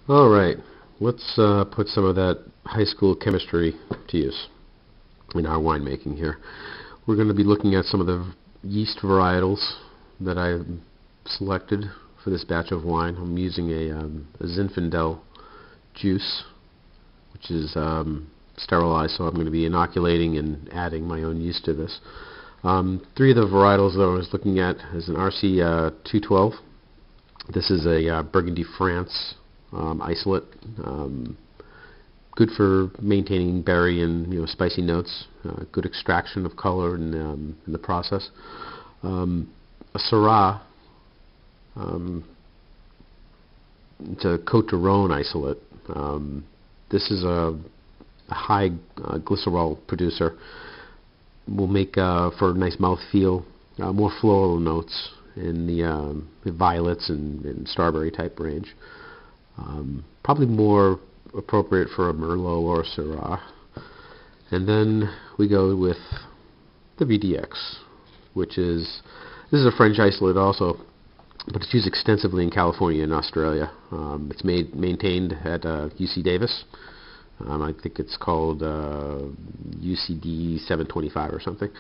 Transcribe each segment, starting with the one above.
Alright, let's put some of that high school chemistry to use in our winemaking here. We're going to be looking at some of the yeast varietals that I selected for this batch of wine. I'm using a Zinfandel juice, which is sterilized, so I'm going to be inoculating and adding my own yeast to this. Three of the varietals that I was looking at is an RC 212. This is a Burgundy France isolate, good for maintaining berry and spicy notes, good extraction of color in the process. A Syrah, it's a Côte de Rhône isolate. This is a high glycerol producer. Will make for a nice mouthfeel, more floral notes in the violets and strawberry type range. Probably more appropriate for a Merlot or a Syrah. And then we go with the VDX, which is, this is a French isolate also, but it's used extensively in California and Australia. It's maintained at UC Davis. I think it's called UCD 725 or something.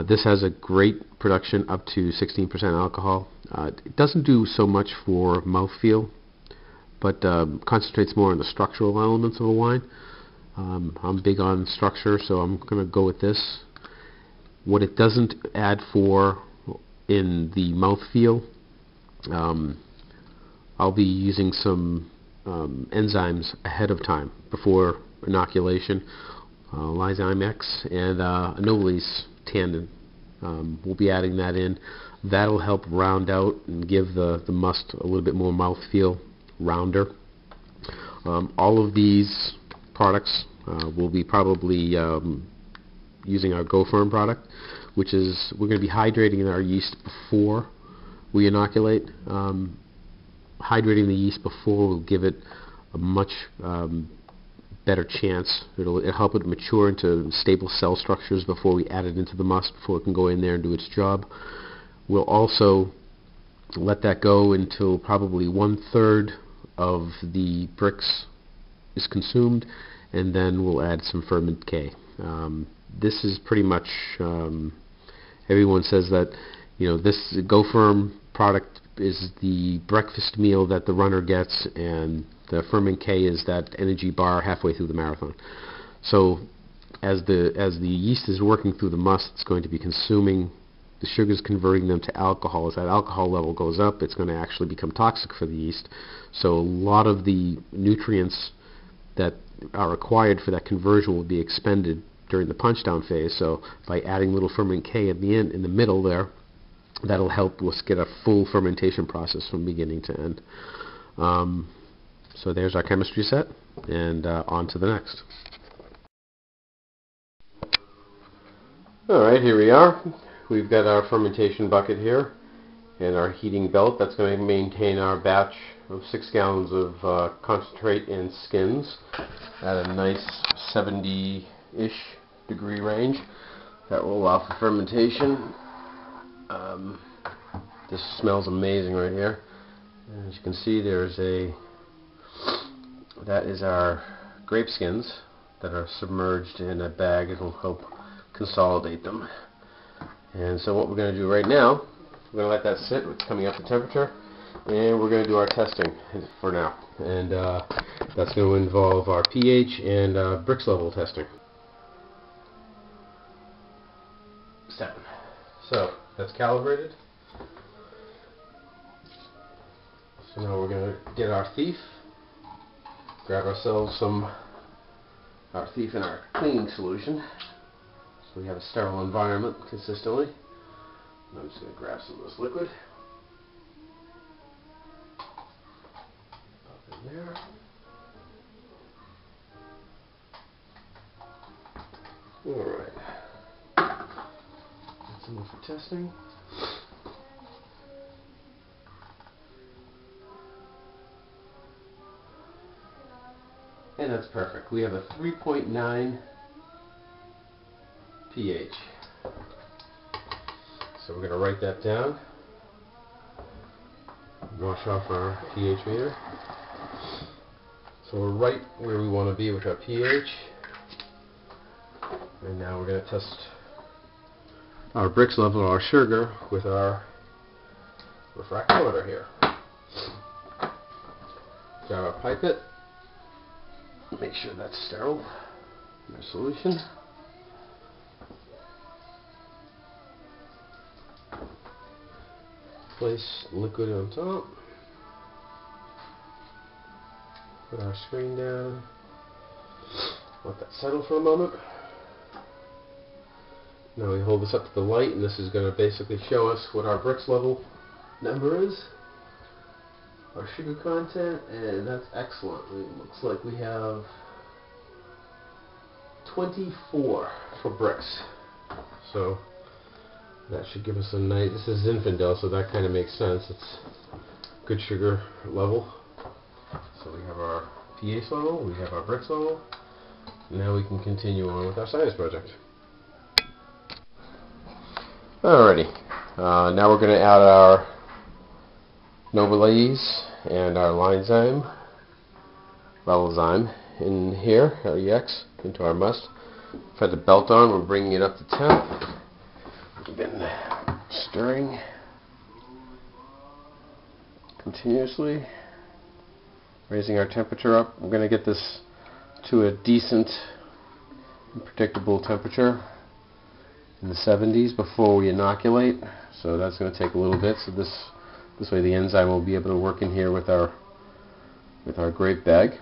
This has a great production up to 16% alcohol. It doesn't do so much for mouthfeel, but concentrates more on the structural elements of a wine. I'm big on structure, so I'm going to go with this. What it doesn't add for in the mouthfeel, I'll be using some enzymes ahead of time before inoculation, Lysyme X and Anolese tannin. We'll be adding that in. That'll help round out and give the must a little bit more mouthfeel, rounder. All of these products will be probably using our Go Firm product, which is we're going to be hydrating our yeast before we inoculate. Hydrating the yeast before will give it a much better chance. It'll help it mature into stable cell structures before we add it into the must, before it can go in there and do its job. We'll also let that go until probably 1/3 of the Brix is consumed, and then we'll add some ferment K. This is pretty much, everyone says that this Go Firm product is the breakfast meal that the runner gets, and the ferment K is that energy bar halfway through the marathon. So as the yeast is working through the must, it's going to be consuming the sugars, converting them to alcohol. As that alcohol level goes up, it's going to actually become toxic for the yeast. So a lot of the nutrients that are required for that conversion will be expended during the punch down phase. So by adding little ferment K at the end, in the middle there, that'll help us get a full fermentation process from beginning to end. So there's our chemistry set, and on to the next. Alright, here we are. We've got our fermentation bucket here and our heating belt. That's going to maintain our batch of 6 gallons of concentrate and skins at a nice 70-ish degree range. That will allow for fermentation. This smells amazing right here. And as you can see, that is our grape skins that are submerged in a bag. It'll help consolidate them. And so what we're going to do right now, we're going to let that sit. It's coming up to temperature, and we're going to do our testing for now. And that's going to involve our pH and Brix level testing. 7. So that's calibrated. So now we're going to get our thief, grab ourselves our thief in our cleaning solution, so we have a sterile environment consistently. And I'm just going to grab some of this liquid. Up in there. Alright. That's some more for testing. And that's perfect. We have a 3.9 pH. So we're going to write that down. Wash off our pH meter. So we're right where we want to be with our pH. And now we're going to test our Brix level, our sugar, with our refractometer here. Grab our pipette. Make sure that's sterile. Our solution. Place liquid on top. Put our screen down. Let that settle for a moment. Now we hold this up to the light, and this is going to basically show us what our Brix level number is, our sugar content, and that's excellent. It looks like we have 24 for Brix. So that should give us a nice, this is Zinfandel, so that kind of makes sense. It's good sugar level. So we have our pH level, we have our Brix level. Now we can continue on with our science project. Alrighty, now we're going to add our Novolase and our Lynezyme, Valozyme in here, our EX, into our must. We've had the belt on, we're bringing it up to temp. We've been stirring continuously, raising our temperature up. We're going to get this to a decent and predictable temperature in the 70s before we inoculate, so that's going to take a little bit. So this way the enzyme will be able to work in here with our grape bag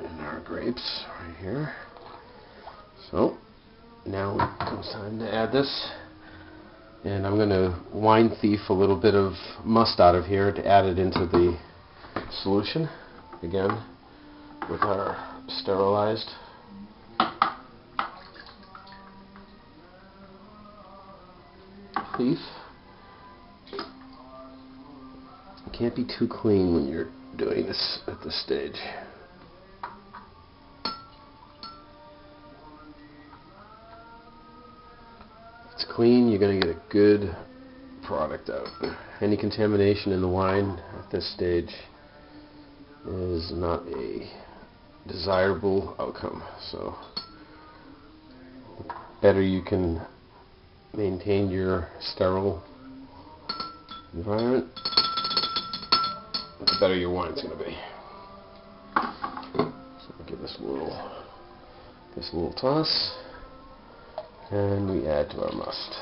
and our grapes right here. So now it comes time to add this, and I'm going to wine thief a little bit of must out of here to add it into the solution, again with our sterilized thief. It can't be too clean when you're doing this at this stage. If it's clean, you're going to get a good product out. Any contamination in the wine at this stage is not a desirable outcome. So the better you can maintain your sterile environment, the better your wine's going to be. So we'll give this a little toss, and we add to our must.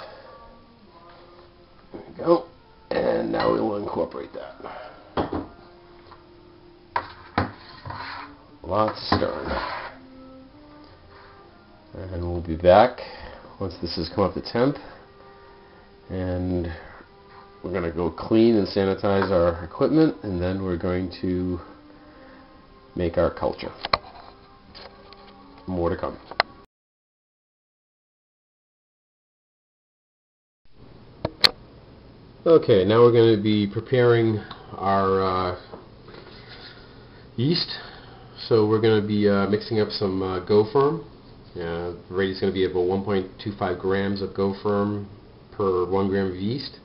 There we go, and now we will incorporate that. Lots of stirring, and we'll be back once this has come up to temp, and we're going to go clean and sanitize our equipment, and then we're going to make our culture. More to come. Okay, now we're going to be preparing our yeast. So we're going to be mixing up some GoFirm. The rate is going to be about 1.25 grams of GoFirm per 1 gram of yeast,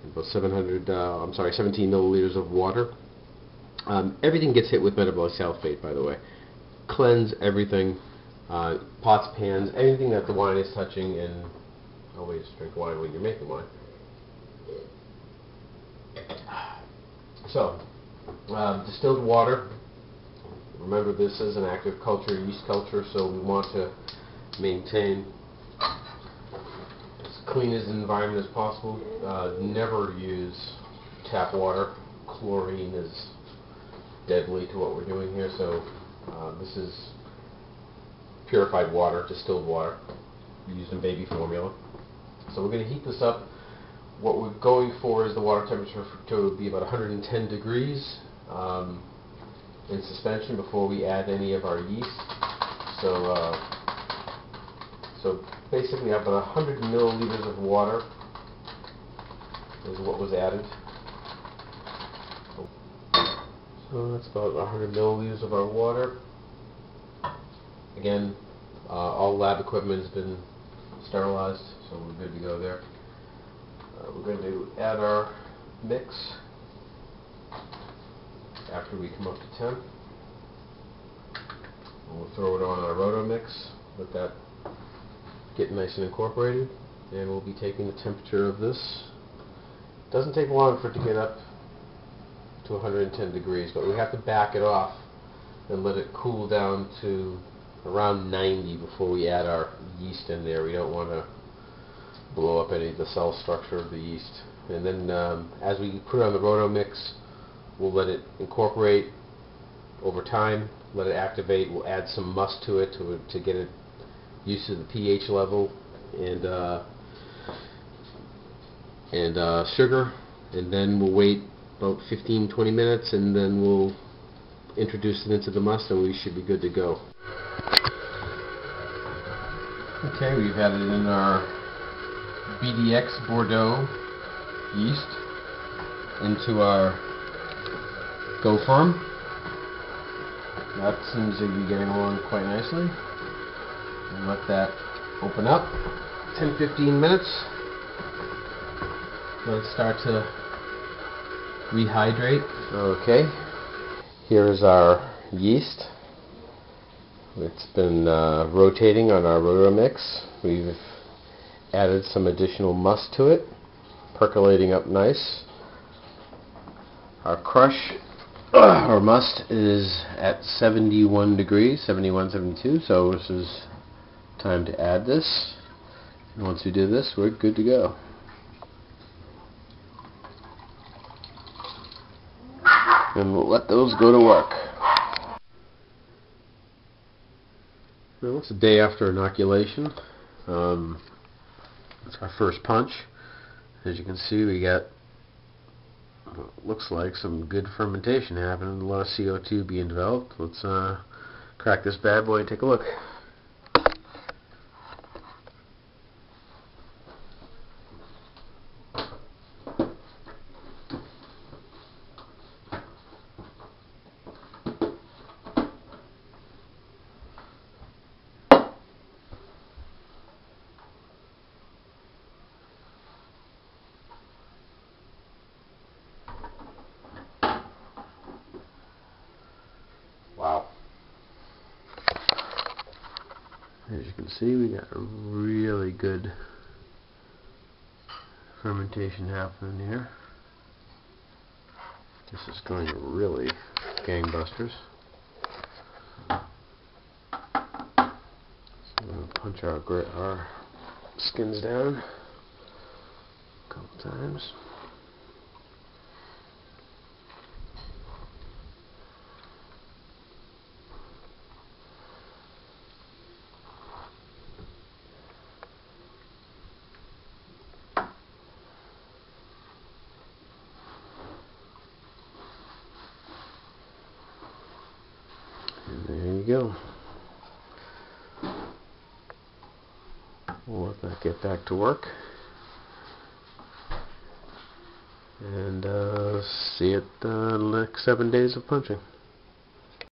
and about 17 milliliters of water. Everything gets hit with metabolic sulfate, by the way. Cleanse everything, pots, pans, anything that the wine is touching, and always drink wine when you're making wine. So, distilled water. Remember, this is an active culture, yeast culture, so we want to maintain as clean as an environment as possible. Never use tap water. Chlorine is deadly to what we're doing here, so this is purified water, distilled water, used in baby formula. So we're going to heat this up. What we're going for is the water temperature to be about 110 degrees. In suspension before we add any of our yeast. So basically about 100 milliliters of water is what was added. So that's about 100 milliliters of our water. Again, all lab equipment has been sterilized, so we're good to go there. We're going to add our mix. after we come up to 10. We'll throw it on our roto mix, let that get nice and incorporated, and we'll be taking the temperature of this. It doesn't take long for it to get up to 110 degrees, but we have to back it off and let it cool down to around 90 before we add our yeast in there. We don't want to blow up any of the cell structure of the yeast. And then as we put it on the roto mix, we'll let it incorporate over time, let it activate. We'll add some must to it to get it used to the pH level, and sugar, and then we'll wait about 15-20 minutes, and then we'll introduce it into the must, and we should be good to go. Okay, we've added in our BDX Bordeaux yeast into our Go Firm. That seems to be getting along quite nicely. And let that open up 10-15 minutes. Let it start to rehydrate. Okay, here is our yeast. It's been rotating on our roto mix. We've added some additional must to it, percolating up nice. Our crush, our must, is at 71 degrees, 71, 72, so this is time to add this. And once we do this, we're good to go. And we'll let those go to work. Well, it's a day after inoculation. It's our first punch. As you can see, we got what looks like some good fermentation happening, a lot of CO2 being developed. Let's crack this bad boy and take a look. Wow. As you can see, we got a really good fermentation happening here. This is going really gangbusters. So I'm going to punch our skins down a couple times. There you go. We'll let that get back to work. And see you at the next 7 days of punching.